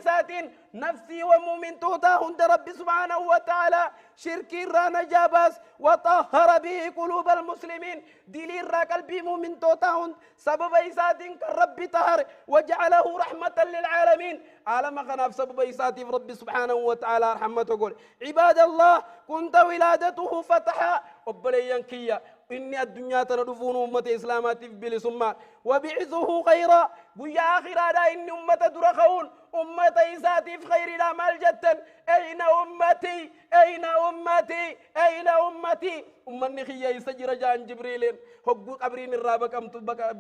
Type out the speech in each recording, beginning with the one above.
بيسات نفسي ومؤمن توتا هند رب سبحانه وتعالى شركي رانا جاباس وطهر به قلوب المسلمين دليل را قلبي مؤمن توتا هند سبب بيسات كالرب طهر وجعله رحمة للعالمين عالم خناف سبب بيسات رب سبحانه وتعالى رحمته قول عباد الله كنت ولادته فتحا وبليان كيا إني الدنيا تندفون أمة إسلامات بلسما وبعثه خيرا ويا آخر هذا إني أمة درخون أمة إساتي في خير الأعمال جدا أين أمتي أين أمتي أين أمتي أمني خيا يسجر جان جبريل حقوق أبرين الرابك أم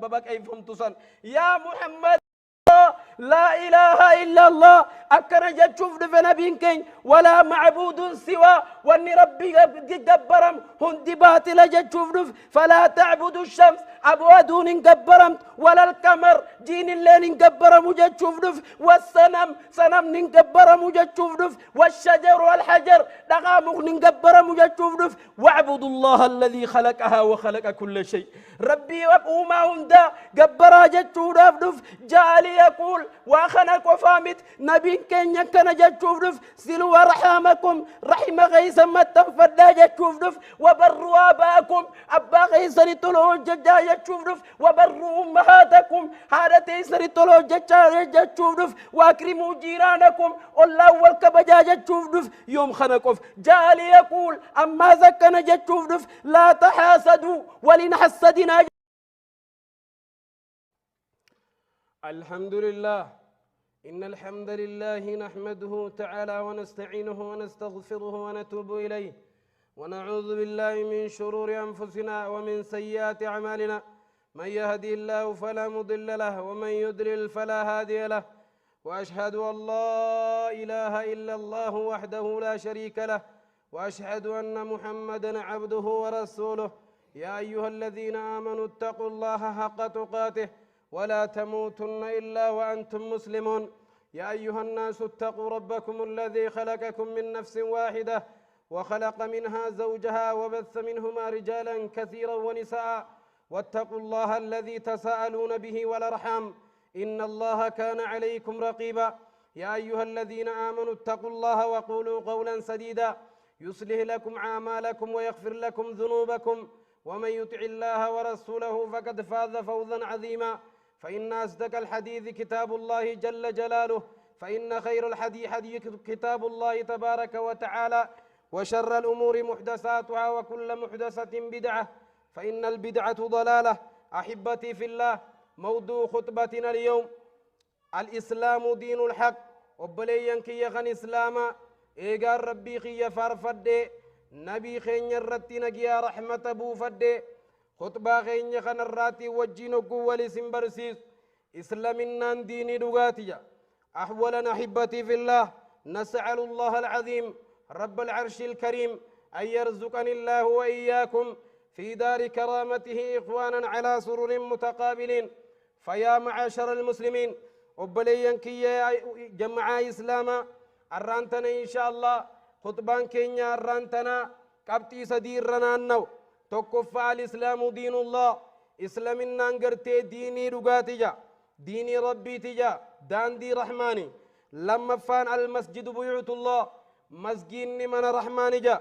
ببك أي فهمتسان يا محمد لا إله إلا الله أكن جتشوف دفنا بينكين ولا معبود سوى واني ربي جبرم هندي باطل جتشوف دف فلا تعبدوا الشمس أبوادون جبرم ولا القمر جين الليل جبرم جتشوف دف والسنم سنم جبرم جتشوف دف والشجر والحجر دقامق جبرم جتشوف دف واعبدوا الله الذي خلقها وخلق كل شيء ربي وما هندا جبرا جتشوف دف جالي يقول وخنق وفامت نبي كن يكن جتشوف دف سلوا رحمكم رحم غيث متنفدا جتشوف دف وبروا أباكم أبا غيث رتلو ججا جتشوف دف وبروا أمهاتكم هذا تيسر تلو ججا جتشوف دف واكرموا جيرانكم الله والكبجا جتشوف دف يوم خنقف جالي يقول أما زكنا جتشوف دف لا تحاسدوا ولنحسدنا الحمد لله إن الحمد لله نحمده تعالى ونستعينه ونستغفره ونتوب إليه ونعوذ بالله من شرور أنفسنا ومن سيئات أعمالنا من يهدي الله فلا مضل له ومن يضلل فلا هادي له وأشهد أن لا إله إلا الله وحده لا شريك له وأشهد أن محمدا عبده ورسوله يا أيها الذين آمنوا اتقوا الله حق تقاته ولا تموتن إلا وأنتم مسلمون يا أيها الناس اتقوا ربكم الذي خلقكم من نفس واحدة وخلق منها زوجها وبث منهما رجالا كثيرا ونساء واتقوا الله الذي تساءلون به والأرحام إن الله كان عليكم رقيبا يا أيها الذين آمنوا اتقوا الله وقولوا قولا سديدا يصلح لكم أعمالكم ويغفر لكم ذنوبكم ومن يطع الله ورسوله فقد فاز فوزا عظيما فإن أصدق الحديث كتاب الله جل جلاله فإن خير الحديث كتاب الله تبارك وتعالى وشر الأمور محدثاتها وكل محدثة بدعة فإن البدعة ضلالة أحبتي في الله موضوع خطبتنا اليوم الإسلام دين الحق وبلين كي يخن إسلاما إيقار ربي خي فارفد نبي خين يرتنا يا رحمة بو فد خطبة خين يخن الراتي وجينو قوة سنبرسيس إسلامنا ديني دغاتيا أحولا أحبتي في الله نسأل الله العظيم رب العرش الكريم أن يرزقني الله وإياكم في دار كرامته إخوانا على سرر متقابلين فيا معاشر المسلمين وبلين كي جمع إسلاما أرانتنا إن شاء الله خطبان كينيا أرانتنا كبتي سديرنا النو تكفى الإسلام دين الله إسلامنا انقرتي ديني رقاتجا ديني ربي تجا داندي رحماني لما فان المسجد بيوت الله مسجين من رحماني جا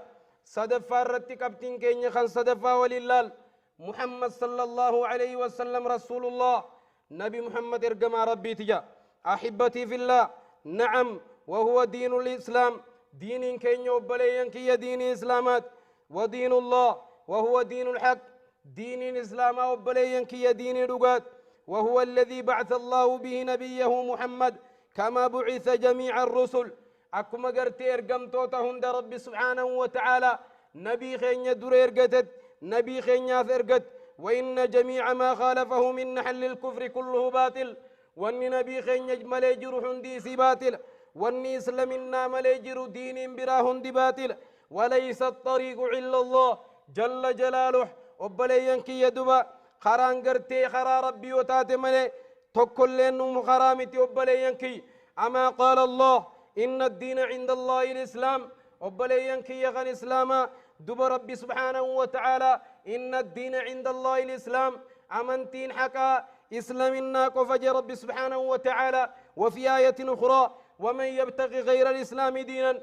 صدفا رتي كبتين كينيا خان صدفا ولله محمد صلى الله عليه وسلم رسول الله نبي محمد ارقم ربي تجا أحبتي في الله نعم وهو دين الإسلام دين كينيا وبلين كي دين إسلامات ودين الله وهو دين الحق دين الإسلام وبلين كي دين رقات وهو الذي بعث الله به نبيه محمد كما بعث جميع الرسل أكما قرتي ارقم توتهن رب سبحانه وتعالى نبي خين يدر ارقتت نبي خين يثرقت وإن جميع ما خالفه من نحل الكفر كله باطل وأن نبي خين يجمل يجر ديسي باطل وأن إسلامنا مليجر دين براهن دي باطل وليس الطريق إلا الله جل جلاله وبلين كي يدبا خران قرتي خرا ربي وتاتي ملي تقول لأنه خرامتي وبلين كي أما قال الله إن الدين عند الله الإسلام وبلين كي يغن إسلاما دب ربي سبحانه وتعالى إن الدين عند الله الإسلام أمنتين حكا إسلامنا كفج ربي سبحانه وتعالى وفي آية أخرى ومن يبتغي غير الإسلام دينا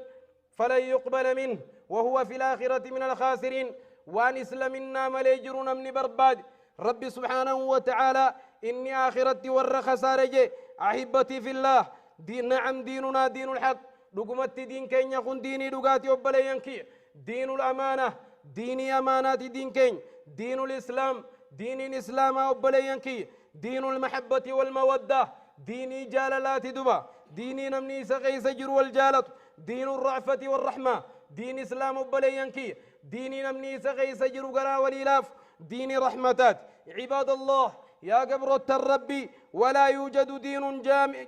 فلن يقبل منه وهو في الآخرة من الخاسرين. وان اسلمنا مليجرون من برباد ربي سبحانه وتعالى إني آخرتي ور خسارجي. أحبتي في الله نعم ديننا دين الحق دقمت دين كين يكون ديني دقاتي وبلينكي دين الأمانة ديني أمانات دين كين دين الإسلام دين الإسلام وبلينكي دين المحبة والمودة ديني جالالات دبا ديني نمني سقي سجر والجالة دين الرعفة والرحمة دين إسلام وبلينكي ديني نمني سقي سجر قرا والإلاف دين رحمتات. عباد الله يا قبر الربي ولا يوجد دين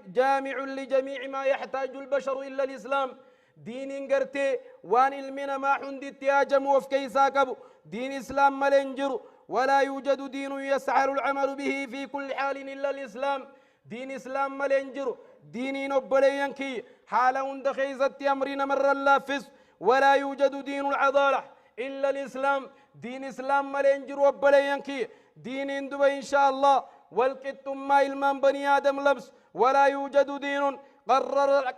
جامع لجميع ما يحتاج البشر إلا الإسلام. دين قرتي وان المنا ما حند اتياجم وفكيسا كبو دين إسلام ملنجر ولا يوجد دين يسعر العمل به في كل حال إلا الإسلام. دين إسلام ملنجر دين نبلينكي حالا دخيزت أمرنا مر اللافس ولا يوجد دين العضالة إلا الإسلام. دين إسلام ملنجر وبلينكي دين دبي إن شاء الله والقتم ما إلمان بني آدم لبس ولا يوجد دين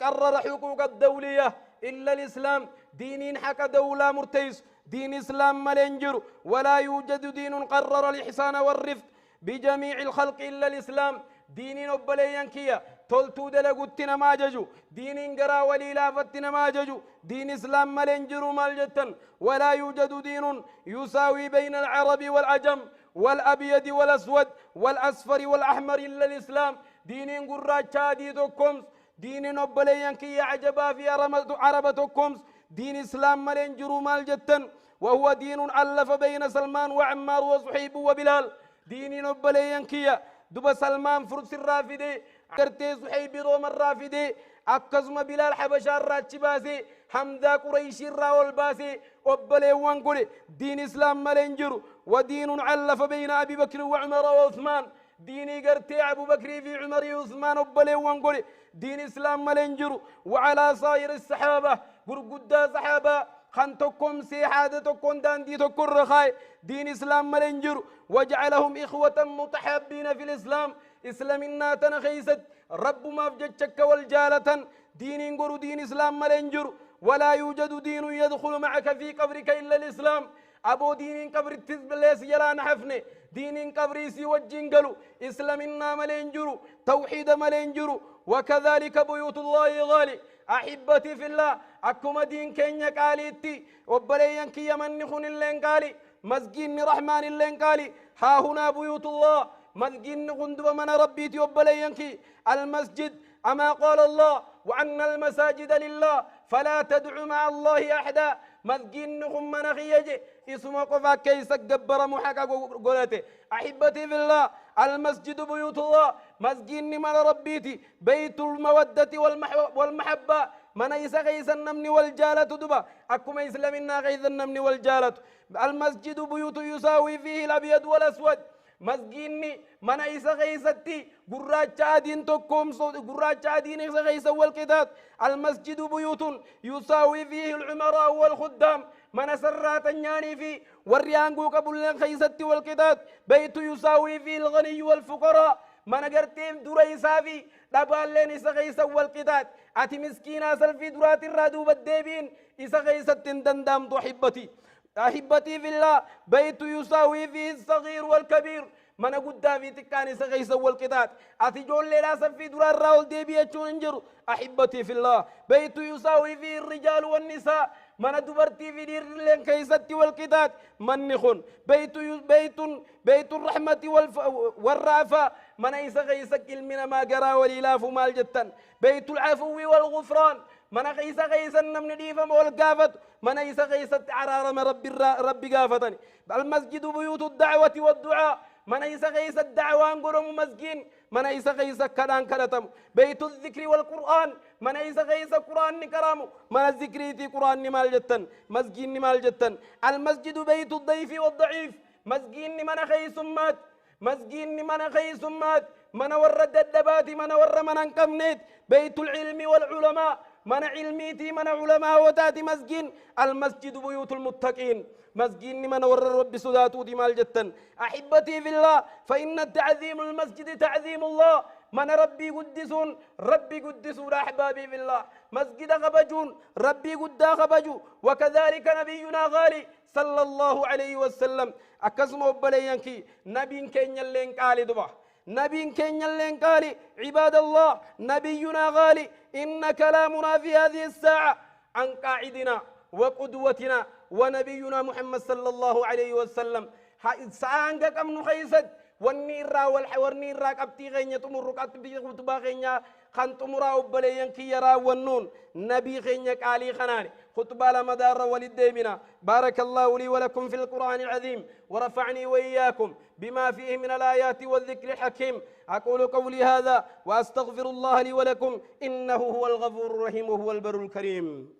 قرر حقوق الدولية إلا الإسلام. دين حكى دولة مرتيس دين إسلام ملنجر ولا يوجد دين قرر الإحسان والرفق بجميع الخلق إلا الإسلام. دين نبلينكيا تلتو دلقتنا ما ججو دين قرا وليلافتنا ما ججو دين إسلام ملنجر مالجتا ولا يوجد دين يساوي بين العرب والعجم والأبيض والأسود والأصفر والأحمر إلا الإسلام. دين قراء دي توكمس دين نبلينكيا عجبا في عرب توكمس دين إسلام ملنجر مالجتا وهو دين ألف بين سلمان وعمار وصحيب وبلال. دين نبلينكيا دوبا سلمان فرس الرافدي كرتي صحيب روم الرافدي أكزم بلال حبشار راتشباسي حمدا قريش الراول باسي وبلي وانقولي دين إسلام ملنجر ودين علف بين أبي بكر وعمر وعثمان. ديني قرتي أبو بكر في عمر وعثمان وبلي وانقولي دين إسلام ملنجر وعلى صاير الصحابة قرقدا صحابة خانتكم سيحادتكم داندي تكون رخاي دين إسلام ملنجر وجعلهم إخوة متحابين في الإسلام. إسلامنا تنخيست رب ما فجتشك والجالة دين قرو دين إسلام ملنجر ولا يوجد دين يدخل معك في قبرك إلا الإسلام. أبو دين قبر التزبليس يلا نحفني دين قبر سيوجين إسلامنا ملنجر توحيد ملنجر وكذلك بيوت الله غالي. أحبتي في الله أكما دين كينيا قاليتي وبليان كي يمنخون اللين قالي مسجين رحمن اللين قالي ها هنا بيوت الله مسجين غندب من ربيتي وبليان كي المسجد أما قال الله وأن المساجد لله فلا تدعوا مع الله أحدا. مسجين من خيجي اسمه قفا كيس جبر محاكا قولته. أحبتي في الله المسجد بيوت الله مسجين من ربيتي بيت المودة والمحبة من يسا غيث النمن والجالة دبا أكما إسلامنا غيث النمن والجالة. المسجد بيوت يساوي فيه الأبيض والأسود مسجيني من يسا غيثتي قراج عادين تقوم قراج عادين يسا غيث والكتاب. المسجد بيوت يساوي فيه العمراء والخدام من سرات الناني فيه والريانقو قبل غيثتي والكتاب. بيت يساوي فيه الغني والفقراء من قرتين دريسا في دبالين يسا غيث والكتاب. أتي مسكينة سلفي درات الرادو بالديبين إسا غيثة دندام تحبتي. أحبتي في الله بيت يساوي فيه الصغير والكبير من قد في تكاني إسا غيثة والقطات. أتي جول لا سلفي درات راول ديبي أتشون أحبتي في الله بيت يساوي فيه الرجال والنساء من دبرتي في دير لين كيستي والقطات من نخون. بيت الرحمة والرافة من إسا غيثة كلمنا ما قرا والإلاف مال جتن. بيت العفو والغفران من غيث النمن ديفا والقافت من غيث عرارم ربي قافتني. المسجد بيوت الدعوة والدعاء من غيث الدعوان قرم مسجين من غيث كدان كدتم. بيت الذكر والقرآن من غيث قرآن نكرام من الذكر في قرآن مال جتن مسجين مال جتن. المسجد بيت الضيف والضعيف مسجين من غيث مات مسجين من غيث مات من ورد الدبات من ور من انكمنيت. بيت العلم والعلماء من علميتي من علماء وتاتي مسجين. المسجد بيوت المتقين مسجين من ور رب سداتو دي مال جتن. أحبتي في الله فإن تعظيم المسجد تعظيم الله من ربي قدسون ربي قدسون أحبابي في الله مسجد غبجون ربي قد غبجو وكذلك نبينا غالي صلى الله عليه وسلم أكسم أبليانكي نبي كين يلين قالي دبا نبي كين يلين قالي عباد الله نبينا غالي إن كلامنا في هذه الساعة عن قاعدنا وقدوتنا ونبينا محمد صلى الله عليه وسلم سانجا كم نخيسد والنيرا والنيرا كبتي غينيا تمر كبتي خطبا غينيا خان تمرا وبليان كي يرا والنون نبي غينيا كالي خناني خطبا لمدار وللديمنا بارك الله لي ولكم في القرآن العظيم ورفعني وإياكم بما فيه من الآيات والذكر الحكيم أقول قولي هذا وأستغفر الله لي ولكم إنه هو الغفور الرحيم وهو البر الكريم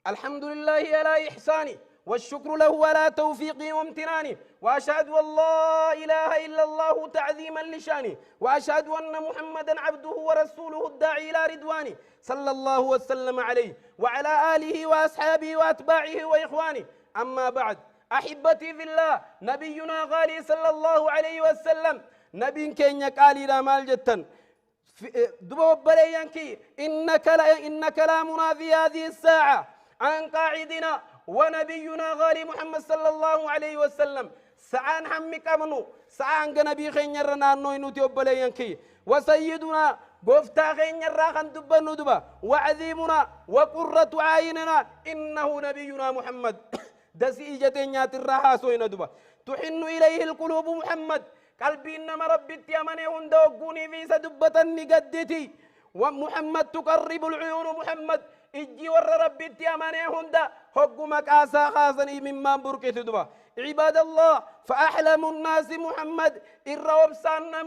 الحمد لله على إحساني والشكر له على توفيقي وامتناني وأشهد أن لا إله إلا الله تعظيما لشاني وأشهد أن محمدا عبده ورسوله الداعي إلى رضواني صلى الله وسلم عليه وعلى آله وأصحابه وأتباعه وإخوانه أما بعد أحبتي في الله نبينا غالي صلى الله عليه وسلم نبي كينيا قالي لا مال جتا دبوب بليانكي إن كلامنا في هذه الساعة عن قاعدنا ونبينا غالي محمد صلى الله عليه وسلم سعان حمك أمنو سعان نبي خين يرنا نوينو تيوبليانكي وسيدنا قفتا خين يراخن دبنو دبا وعظيمنا وقرة عيننا إنه نبينا محمد دسيجتين ياتراها سوين دبا تحن إليه القلوب محمد قلبي إنما ربي تيامني هندوقوني في سدبة نقدتي ومحمد تقرب العيون محمد إجي ور ربي تيامني هندا حقمك آسا خاصني مما بركت دبا عباد الله فأحلم الناس محمد الروب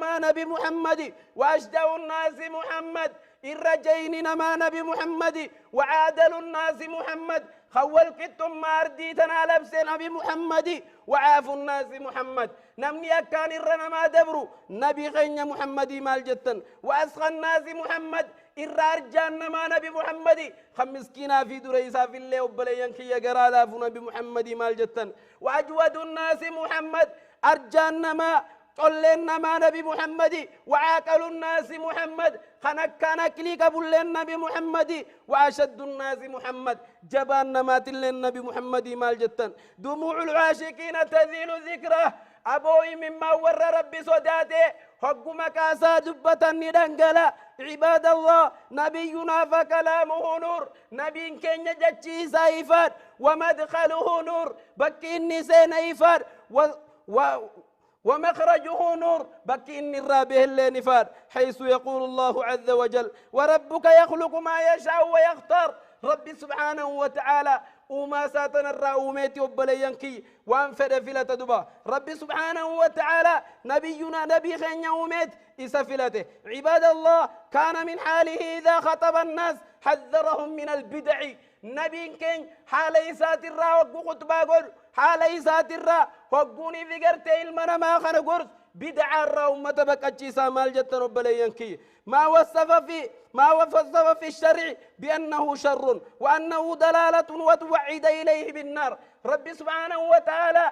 ما نبي محمد وأشدع الناس محمد الرجين ما نبي محمد وعادل الناس محمد خول كتم مارديتنا لبس نبي محمد وعاف الناس محمد نمني أكان الرنا ما دبرو نبي غين محمد مال جتن وأسخى الناس محمد الرجان ما نبي محمد خمسكينا في دريسا في الليل وبليان كي يقرادا نبي محمد مال جتن وأجود الناس محمد أرجان ما قلنا ما نبي محمد وعاقل الناس محمد خنك ليك بلنا نبي محمد وأشد الناس محمد جبان ما تلنا نبي محمد مال جتن دموع العاشقين تذيل ذكره أبوي مما ور ربي صداته حق مكاسا دبة ندنقلا عباد الله نبينا فكلامه نور نبي كن جتشي سيفات ومدخله نور بكي النسين إيفاد ومخرجه نور بكي إن الرابه اللي نفاد حيث يقول الله عز وجل وربك يخلق ما يشاء ويختار ربي سبحانه وتعالى وما ساتنا الرأوميت وبليانكي وانفد فلة دبا ربي سبحانه وتعالى نبينا نبي خين يوميت إسفلته عباد الله كان من حاله إذا خطب الناس حذرهم من البدع نبي كين حالي ساتر وقو خطبا قر حالي ساتر وقوني فقرتي المنا ما خنا قرس بدع الرأومة بكتشي سامال جتن وبليانكي ما وصف في الشرع بأنه شر وأنه دلالة وتوعد إليه بالنار ربي سبحانه وتعالى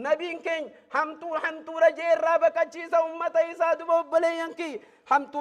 نبي كين حمتو رجير رابك جيسا أمتا يساد ببليانكي حمتو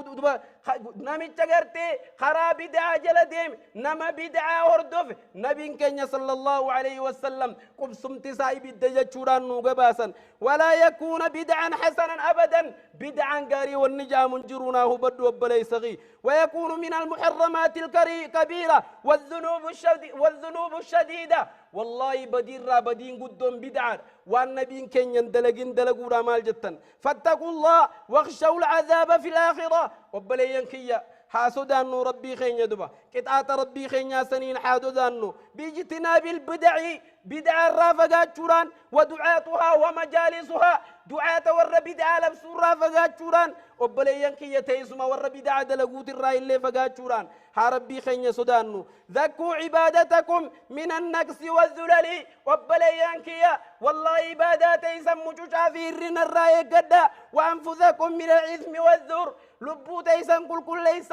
نمي تغرتي خراب بدعا جلدهم نما بدعا هردف نبي كين صلى الله عليه وسلم قب سمتساي بدجا چوران نوغباسا ولا يكون بدعا حسنا أبدا بدعا قاري والنجام جروناه بدو وبلي صغي ويكون من المحرمات الكبيرة والذنوب الشديدة والله بدين قدام بدعا والنبي كين يندلقين دلقوا مال جتا فاتقوا الله واخشوا العذاب في الآخرة وبليان كيا حاسدانو ربي خين يدبا كتات ربي خين سنين حاددانو باجتناب البدع بدع الرافقات شوران ودعاتها ومجالسها دعاة ور بدع لبسو الرافقات شوران وبليان كيا تيسما ور بدع دلقوت الرأي اللي فقات شوران ها ربي خين يسدانو ذكوا عبادتكم من النقص والذلل وبليان كيا والله عبادات يسمو في الرن الرأي قدا وأنفذكم من الإثم والذر لبو تيسان كل ليس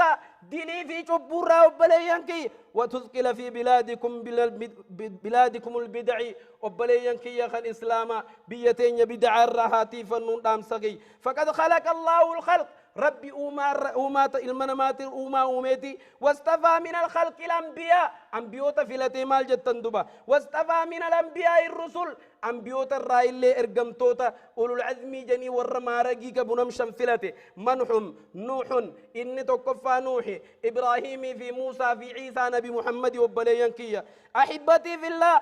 ديني في شبورا وبليانكي وتثقل في بلادكم البدع وبلين كي خن إسلاما بيتين بدع الرهاتي فنون دام سقي فقد خلق الله الخلق ربي أومات المنامات أوميتي واستفى من الخلق الأنبياء أنبيوتا فلتي مال جتندبا واستفى من الأنبياء الرسل أنبيوتا الرائل إرقمتوتا أولو العزم جني والرمارقي كبنمشن فلتي منحم نوح إني تكفى نوح إبراهيم في موسى في عيسى نبي محمد وبليان كيا أحبتي في الله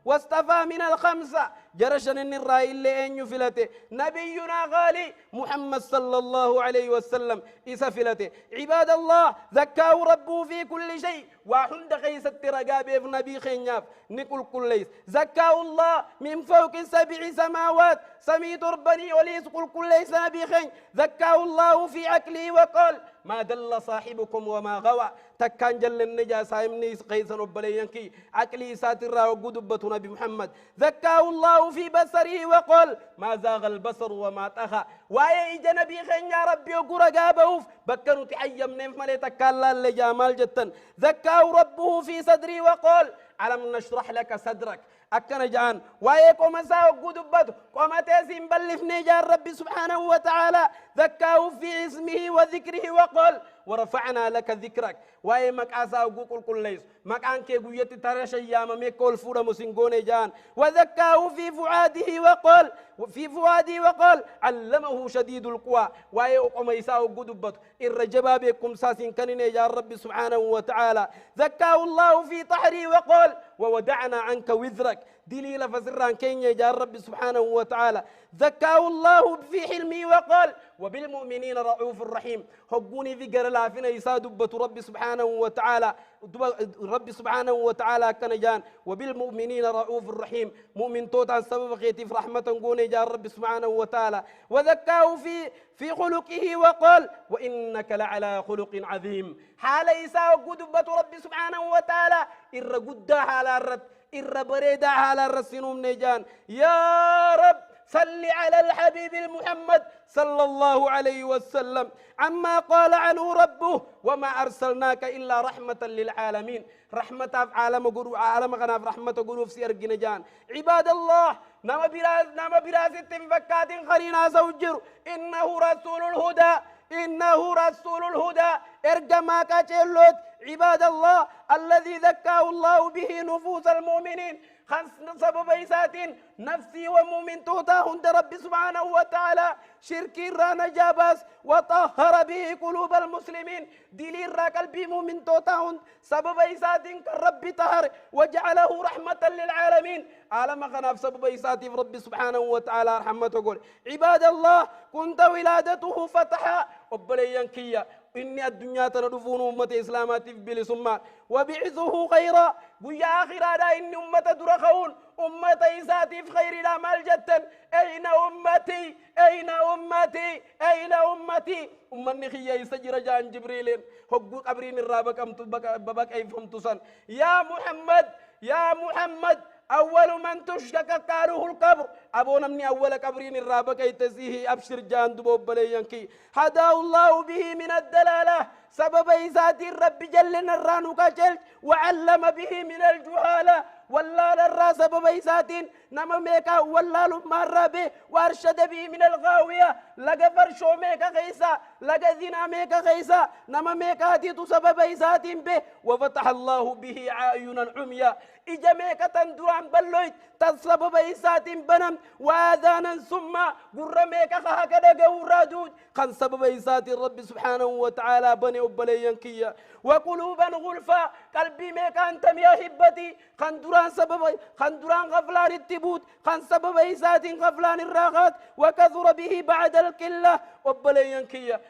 واستفى من الخمسة جرشن الرائل أن يفلته نبينا غالي محمد صلى الله عليه وسلم إسفلته عباد الله ذكاه ربه في كل شيء وحند قيس الترقاب في نبي خنياف نقول كل ليس ذكاه الله من فوق 7 سماوات سميت ربني وليس قل كل ليس نبي خن ذكاه الله في عقله وقال ما دل صاحبكم وما غوى تكان جل النجاسة يمني قيس ربلينكي عقلي ساتر وقدبة نبي محمد ذكاه الله في بصره وقال ما زاغ البصر وما طغى واي جنبي خن يا ربي وقرقابه بكنوا تحيم نيف مليتك الله اللي جامال جدا ذكاه ربه في صدري وقال ألم نشرح لك صدرك أكن جان وايكم مساو قدبته وما تسيم بلف نجار ربي سبحانه وتعالى ذكاه في اسمه وذكره وقال ورفعنا لك ذكرك واي مكاسا وقول كل ليس مكان كي قويت ترش ايام ميكول فورا مسنغون جان وذكاه في فؤاده وقال علمه شديد القوى واي قوم يساو قدبته الرجبا بكم ساسين كان يا رب سبحانه وتعالى ذكاه الله في طحري وقال وودعنا عنك وذرك دليل فسران كين يا رب سبحانه وتعالى ذكاه الله في حلمي وقال وبالمؤمنين رؤوف الرحيم حقوني في قرلا فينا يسادبة رب سبحانه وتعالى رب سبحانه وتعالى كان جان وبالمؤمنين رؤوف الرحيم مؤمن توتا سبب خيتي في رحمة قوني جان رب سبحانه وتعالى وذكاه في خلقه وقال وإنك لعلى خلق عظيم حال إيسا وقدبة رب سبحانه وتعالى إر حال الرد إر بريدا حال الرسنوم نجان يا رب صل على الحبيب المحمد صلى الله عليه وسلم عما قال عنه ربه وما أرسلناك إلا رحمة للعالمين رحمة في عالم غناف رحمة قلوب سير جنجان عباد الله نما براز تنفكات خرينا زوجر إنه رسول الهدى ارجما كاتلوت عباد الله الذي ذكاه الله به نفوس المؤمنين خمس سبب إيساتين نفسي ومؤمن توتا هند رب سبحانه وتعالى شركي رانا جاباس وطهر به قلوب المسلمين دليل را قلبي مؤمن توتا هند سبب إيساتين كالرب طهر وجعله رحمة للعالمين عالم غناف سبب إيساتي رب سبحانه وتعالى رحمة قول عباد الله كنت ولادته فتحا وبليان كيا إني الدنيا تندفون أمة إسلامات في بلسما وبعثه خيرا ويا آخر هذا إن أمة درخون أمة إساتي في خير الأعمال جدا أين أمتي أين أمتي أين أمتي أمني خيا يسجر جان جبريل حق قبرين الرابك أم ببك أي فهمتسان يا محمد أول من تشتك كاره القبر أبونا من أول قبرين الرابك يتزيه أبشر جان دبوب بليانكي هداه الله به من الدلالة سبب إيسات الرب جل نرانو كجل وعلم به من الجهالة والله للرا سبب إيساتين نما ميكا والله لما ربي وارشد به من الغاوية لقى فرشو ميكا غيسا لقى ذنا ميكا غيسا نما ميكا تيتو سبب إيساتين به وفتح الله به عيونا عميا إجا ميكا تندران بلويت تسبب إيساتين بنم وآذانا ثم قر ميكا هكذا قورا دود خان سبب إيسات الرب سبحانه وتعالى بني وبليانكيا وقلوبا غلفا قلبي ميكا أنتم يا هبتي خان دران غفلان التبوت خان سبب إيسات غفلان الراغات وكثر به بعد الكلة وبليانكيا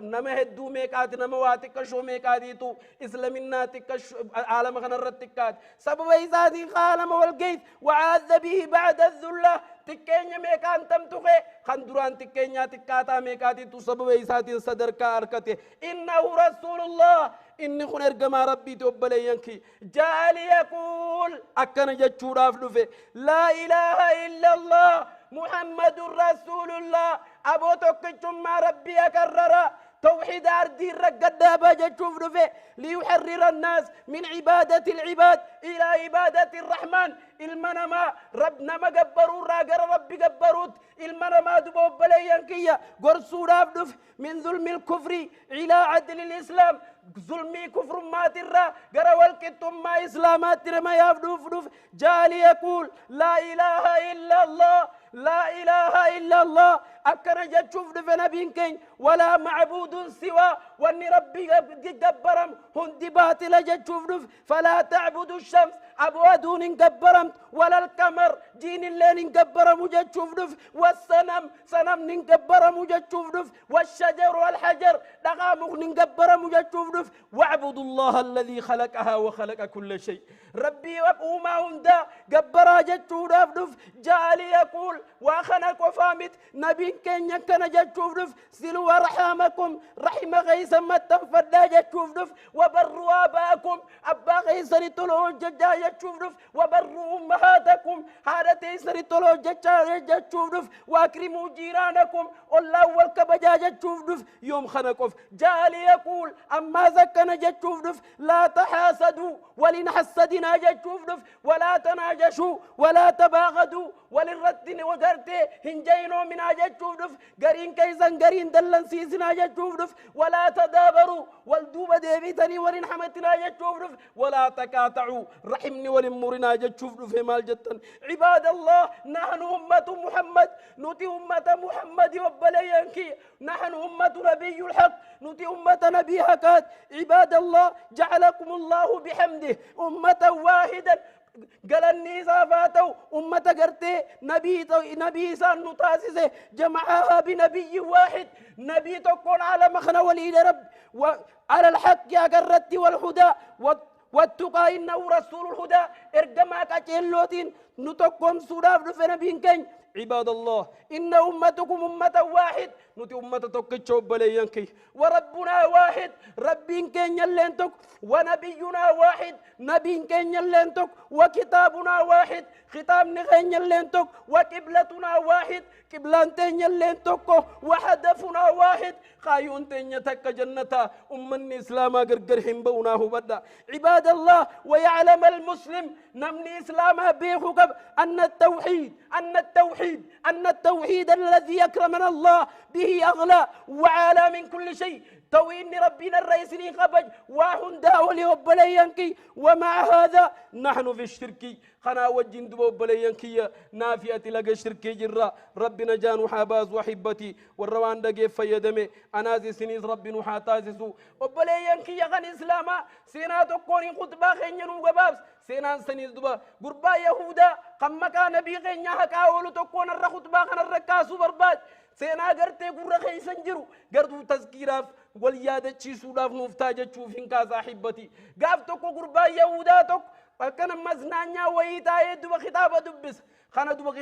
نما هدو ميكات نما واتك شو ميكاتيتو إسلامنا تكش عالم غنرتكات سبب إيسات عالم والقيت وعاذ به بعد الذلة تكينيا ميكان تمتخي خندران تكينيا تكاتا ميكاتي تسبب إيساتي صدر كاركته إنه رسول الله إني خنر جما ربي تقبل ينكي جاء ليقول أكن جتشوراف لفه لا إله إلا الله محمد رسول الله أبو تكتم ما ربي أكرر توحيد أردي رقدا باجة شوف دفه ليحرر الناس من عبادة العباد إلى عبادة الرحمن المنما ربنا ما قبروا راقر ربي قبروت المنما دبو بليانكية قرصوا رافدف من ظلم الكفر إلى عدل الإسلام ظلمي كفر ما ترى قروا الكتم ما إسلامات ترى ما يفدف جالي يقول لا إله إلا الله لا إله إلا الله أكنا جتشوف دفنا بينكين ولا معبود سوى واني ربي جبرم هندي باطل جتشوف دف فلا تعبدوا الشمس أبوادون جبرم ولا القمر جين اللين جبرم جتشوف دف والسنم سنم نجبرم جتشوف دف والشجر والحجر دقامق نجبرم جتشوف دف واعبدوا الله الذي خلقها وخلق كل شيء ربي وما هندا جبرا جتشوف دف جالي يقول وخنق وفامت نبي كن يكن جتشوف دف سلوا رحمكم رحم غيث متن فدا جتشوف دف وبروا آباءكم أبا غيث رتلو ججا جتشوف دف وبروا أمهاتكم هذا تيسر تلو ججا جتشوف دف واكرموا جيرانكم الله والكبجا جتشوف دف يوم خنقف جالي يقول أما زكنا جتشوف دف لا تحاسدوا ولنحسدنا جتشوف دف ولا تناجشوا ولا تباغدوا وللرد ودرتي هنجينو من جتشوف دف قرين كيسان قرين دلن سيسنا جتشوف دف ولا تدابروا والدوب ديبيتني ولنحمتنا جتشوف دف ولا تكاتعوا رحمني ولمرنا جتشوف دف مال جتن عباد الله نحن أمة محمد نتي أمة محمد وبليانكي نحن أمة نبي الحق نتي أمة نبي حقات عباد الله جعلكم الله بحمده أمة واحدا قال النساء فاتوا أمة قرتي نبي سان نتاسسه جمعها بنبي واحد نبي تكون على مخنا وليد رب وعلى الحق يا قرتي والهدى والتقى إنه رسول الهدى إرجما كأجلوتين نتقوم سوداف دفنا بينكين عباد الله إن أمتكم أمة واحد نتي أمة تكتشوب بليانكي وربنا واحد ربين كين يلنتك ونبينا واحد نبي كين يلنتك وكتابنا واحد ختام نغين يلنتك وقبلتنا واحد قبلانتين يلنتك وهدفنا واحد خايون تنيتك جنة أمني إسلاما غرغرهم بوناه بدا عباد الله ويعلم المسلم نمني إسلاما بيخوك أن التوحيد الذي أكرمنا الله به أغلى وعلى من كل شيء توين ربنا الرئيس قبج واهن داولي وبليانكي ومع هذا نحن في الشرك خنا وجين دبو بليانكي نافية لغا شركي جرا ربنا جانو حاباز وحبتي والروان دقي فيدمي أنازي سنيز ربنا حاتازسو وبليانكي غن إسلاما سيناتو كوني خطبا خينينو غبابس سينان سنيز دبا قربا يهودا قمكا نبي غينيا حكاولو تكون الرخطبا خن الركاسو برباد سينا غرتي قرر خيسن جرو غردو تذكيراف واليادة چيسوداف نفتاجة چوفين كا صاحبتي غاف توكو قربا يهودا توك فكنا مزنانيا ويتا يدو خطابة دبس خانا دو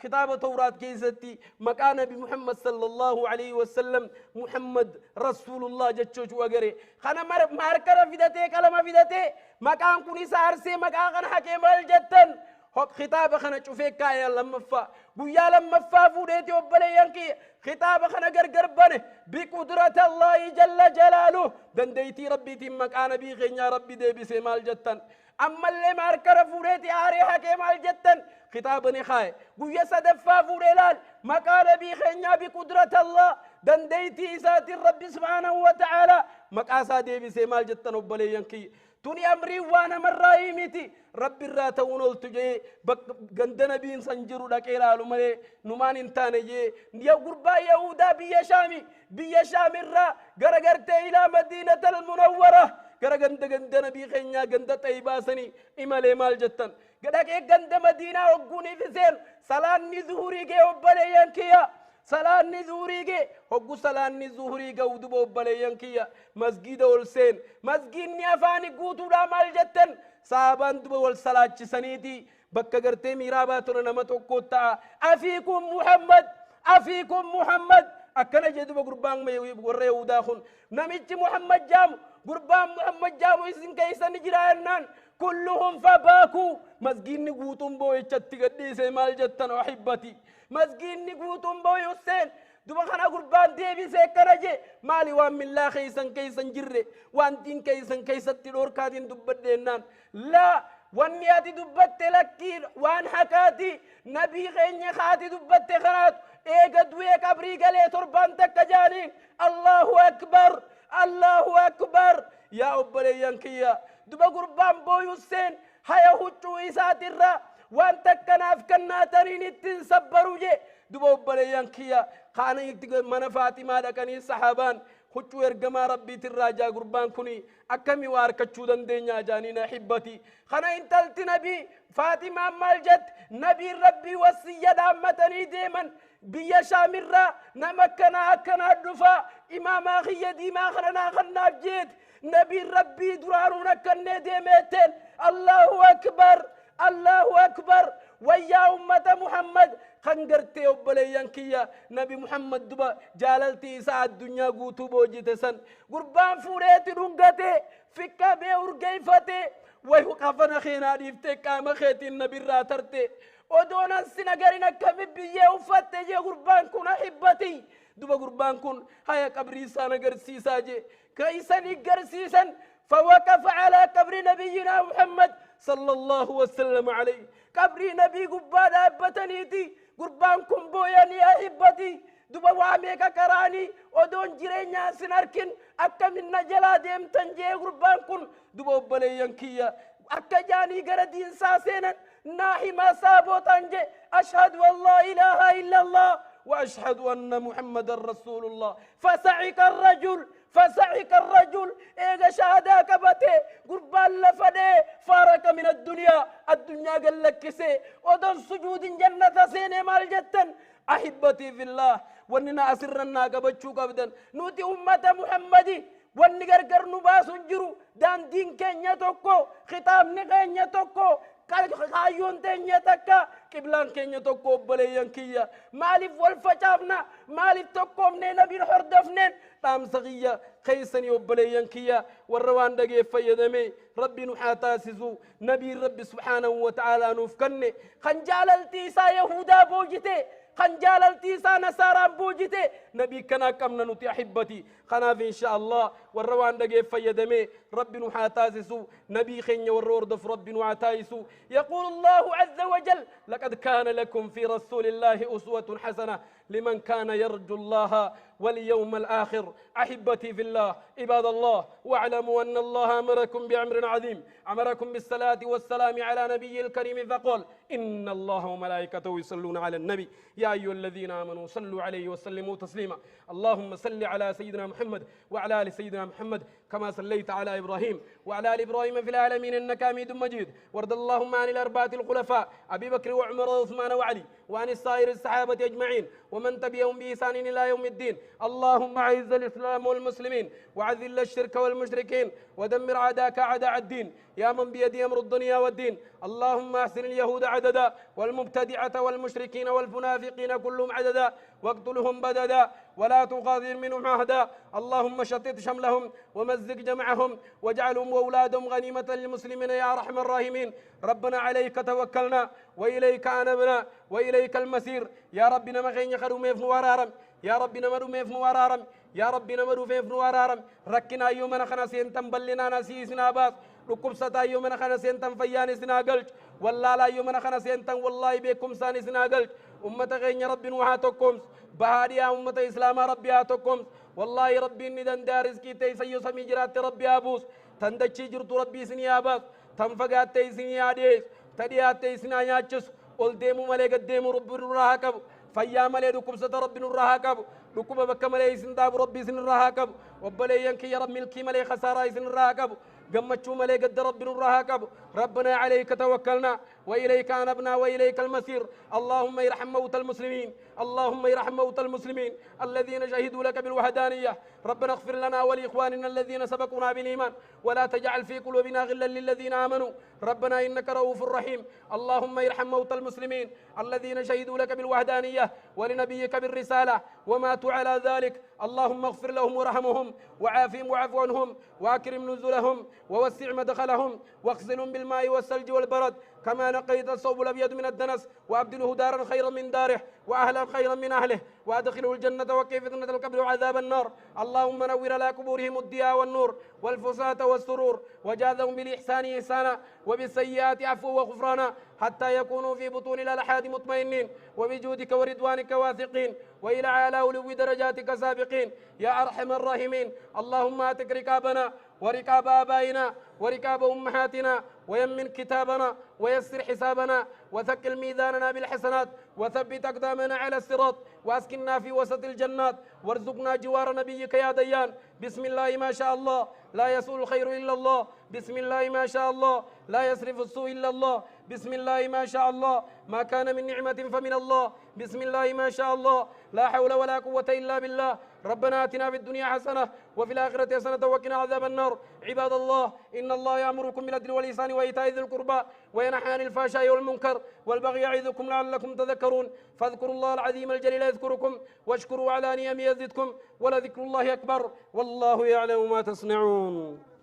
خطابة توراة كيستي مكان نبي محمد صلى الله عليه وسلم محمد رسول الله جتشوش وغري خانا ماركرا فيدتي كلمة فيدتي مكان كوني سارسي مكان خانا حكيم الجتن خطابة خانا چوفيك كايا لمفا قويا لمفا فوديتي وبليانكي خطابة خانا قرقربانه بقدرة الله جل جلاله دنديتي ربي تمك آنا بي غنيا ربي دي بسيمال جتن أما اللي ماركرا فوديتي آري حكيم الجتن خطابني خاي قويا صدفا فوديلال مكان بي غنيا بقدرة الله دنديتي ساتي ربي سبحانه وتعالى مكاسا دي بسيمال جتن وبليانكي توني أمري وانا مرائي ميتي رب الراتون التجي غندنا بين سنجرو دكيلا لمري نمان انتاني جي يا غربا يهودا بيا شامي الرا غرغرت إلى مدينة المنورة غندنا بي خنيا غند طيباسني إمالي مال جتن غدك غند مدينة وغوني فيسين سلان ظهوري جي وبليانكيا سلان نزوريجي هو سلان نزوريجي ودبو بليانكيا مسجد والسين مسجد نيافاني قوتو رامال جتن صابان دبو والسلاة سنيتي بكا قرتي ميراباتنا نمتو قوتا أفيكم محمد أكنا جدو قربان ميوري وداخن نميتي محمد جام قربان محمد جام إذن كيسا نجرانان كلهم فباكو مسجد نقوتم بو يتشتي قديسي مال جتن وحبتي مسجد نقوتم بو يسين دوبا خنا قربان ديبي سيكراجي مالي وان من لا كيسن جري وان دين كيسن تلور كادين دبدينان لا وانياتي دبت لكين وان حكاتي نبي غيني خاتي دبت خنات ايقد ويك ابري قلي تربان تكجانين الله اكبر الله اكبر يا أبلي ينكيا دوبا قربان بويو السين هيا هجو إسات الرا وانت كناف كنا ترين التنسبرو جي دوبا أبلي ينكيا خانا يكتق من فاطمة دكاني الصحابان هجو ارقما ربي تراجا قربان كوني أكمي واركتشو دندينيا جانينا حبتي خانا انتلت نبي فاطمة مالجت نبي ربي وسيا دامتني ديمن بيا شامرة نمكنا أكنا الدفا إمام أخي ديما خلنا خلنا بجيت نبي ربي درارنا كن ديمتين الله أكبر الله أكبر ويا أمة محمد خنجرتي وبليان كيا نبي محمد دبا جاللتي ساعة الدنيا قوتو بوجيتسن قربان فوريتي رنغتي فكا بيورغيفتي ويوقفنا خينا ديفتي كاما خيتي النبي راترتي ودونا سنغرنا كبيبية وفتي جي قربان كنا حبتي دوبا قربان كن هيا قبري سانا قرسيسا جي كيساني قرسيسا فوقف على قبر نبينا محمد صلى الله وسلم عليه قبر نبي قبان أبتنيتي قربان كن بوياني أحبتي دوبا واميكا كراني ودون جيرينيا سنركن أكا من نجلا ديم تنجي قربان كن دوبا بليان كيا أكا جاني قردين ساسينا ناحي ما سابو تنجي أشهد والله إله إلا الله وأشهد أن محمد رسول الله فسعك الرجل إيجا شهداك بتي قربان لفدي فارك من الدنيا قال لك كسي ودن سجود جنة سيني مال جتن أحبتي في الله وننا أسرنا قبتشو قبدا نوتي أمة محمدي ونقرقر نباس جرو دان دين كينيا توكو خطاب نغينيا توكو كايون تينيا تكا كبلان كينيا توكو بليان كيا مالف والفجابنا مالف توكو منين نبي الحردفنين تام صغية خيسني وبليان كيا والروان دقي فيدمي ربي نحاتاسسو نبي ربي سبحانه وتعالى نفكني خنجال التيسا يهودا بوجتي خنجال التيسا نصارى بوجتي نبي كنا كمنا نتي أحبتي خنا في إن شاء الله والروان دقي فيدمي ربي نحاتاسسو نبي خنيا والرور ربي نعتايسو يقول الله عز وجل لقد كان لكم في رسول الله أسوة حسنة لمن كان يرجو الله واليوم الآخر أحبتي في الله عباد الله واعلموا أن الله أمركم بأمر عظيم أمركم بالصلاة والسلام على نبي الكريم فقال إن الله وملائكته يصلون على النبي يا أيها الذين آمنوا صلوا عليه وسلموا تسليما اللهم صل على سيدنا محمد وعلى آل سيدنا محمد كما صليت على إبراهيم وعلى آل إبراهيم في العالمين إنك حميد مجيد وارض اللهم عن الأربعة الخلفاء أبي بكر وعمر وعثمان وعلي وعن السائر الصحابة أجمعين ومن تبعهم بإحسان إلى يوم الدين اللهم أعز الإسلام والمسلمين وعذل الشرك والمشركين ودمر أعداءك أعداء الدين يا من بيده أمر الدنيا والدين اللهم أحسن اليهود عددا والمبتدعة والمشركين والمنافقين كلهم عددا واقتلهم بددا ولا تغادر منهم عهدا اللهم شتت شملهم ومزق جمعهم واجعلهم وأولادهم غنيمة للمسلمين يا أرحم الراحمين ربنا عليك توكلنا وإليك أنبنا وإليك المسير يا ربنا مغين يخدم يفنوارارم يا ربنا مدو ميفنوارارم يا ربنا مدو فيفنوارارم ركنا يومنا خنا سينتم بلنا نسيسنا باس ركوب ستا يومنا خنا سينتم فيان سناقلج والله لا يومنا خنا سينتم والله بكم ساني سناقلج أمة غين يا رب وهاتكم بهاديا أمة إسلام ربي هاتكم والله ربي ندن دارس كي تيسيو سمي جرات ربي أبوس تندشي جرت ربي سني أباس تنفقات تيسني عديس تديات تيسنا ياتشس قل ديمو ملك الديمو رب الرهاكب فيا ملي ركوب ستا ربي الرهاكب ركوب بك ملي سنداب ربي سن الرهاكب وبلي ينكي يا رب ملكي ملي خسارة سن الرهاكب قمتشو ملي قد رب الرهاكب ربنا عليك توكلنا وإليك أنبنا وإليك المسير اللهم يرحم موتى المسلمين اللهم يرحم موتى المسلمين الذين شهدوا لك بالوحدانية ربنا اغفر لنا ولإخواننا الذين سبقونا بالإيمان ولا تجعل في قلوبنا غلا للذين آمنوا ربنا إنك رؤوف رحيم اللهم يرحم موتى المسلمين الذين شهدوا لك بالوحدانية ولنبيك بالرسالة وماتوا على ذلك، اللهم اغفر لهم وارحمهم وعافهم واعف عنهم وأكرم نزلهم ووسع مدخلهم واغسلهم بالماء والثلج والبرد كما نقيت الثوب الأبيض من الدنس، وأبدله دارا خيرا من داره وأهلا خيرا من أهله، وأدخله الجنة وقي فتنة القبر وعذاب النار. اللهم نور على قبورهم الضياء والنور والفساة والسرور، وجازهم بالإحسان إحسانا وبالسيئات عفوا وغفرانا، حتى يكونوا في بطون الألحاد مطمئنين وبجودك ورضوانك واثقين، وإلى أعلى علو درجاتك سابقين يا أرحم الراحمين. اللهم أتق رقابنا ورقاب آبائنا ورقاب أمهاتنا، ويمن كتابنا ويسر حسابنا، وثقل ميزاننا بالحسنات، وثبت أقدامنا على الصراط، وأسكننا في وسط الجنات، وارزقنا جوار نبيك يا ديان. بسم الله ما شاء الله لا يسوء الخير إلا الله، بسم الله ما شاء الله لا يصرف السوء إلا الله، بسم الله ما شاء الله ما كان من نعمة فمن الله، بسم الله ما شاء الله لا حول ولا قوة إلا بالله. ربنا آتنا في الدنيا حسنة وفي الآخرة حسنة وقنا عذاب النار. عباد الله، إن الله يأمركم بالعدل والإحسان وإيتاء ذي القربى وينهى عن الفحشاء والمنكر والبغي يعظكم لعلكم تذكرون، فاذكروا الله العظيم الجليل يذكركم واشكروا على نعمه يزدكم ولذكر الله أكبر والله يعلم ما تصنعون.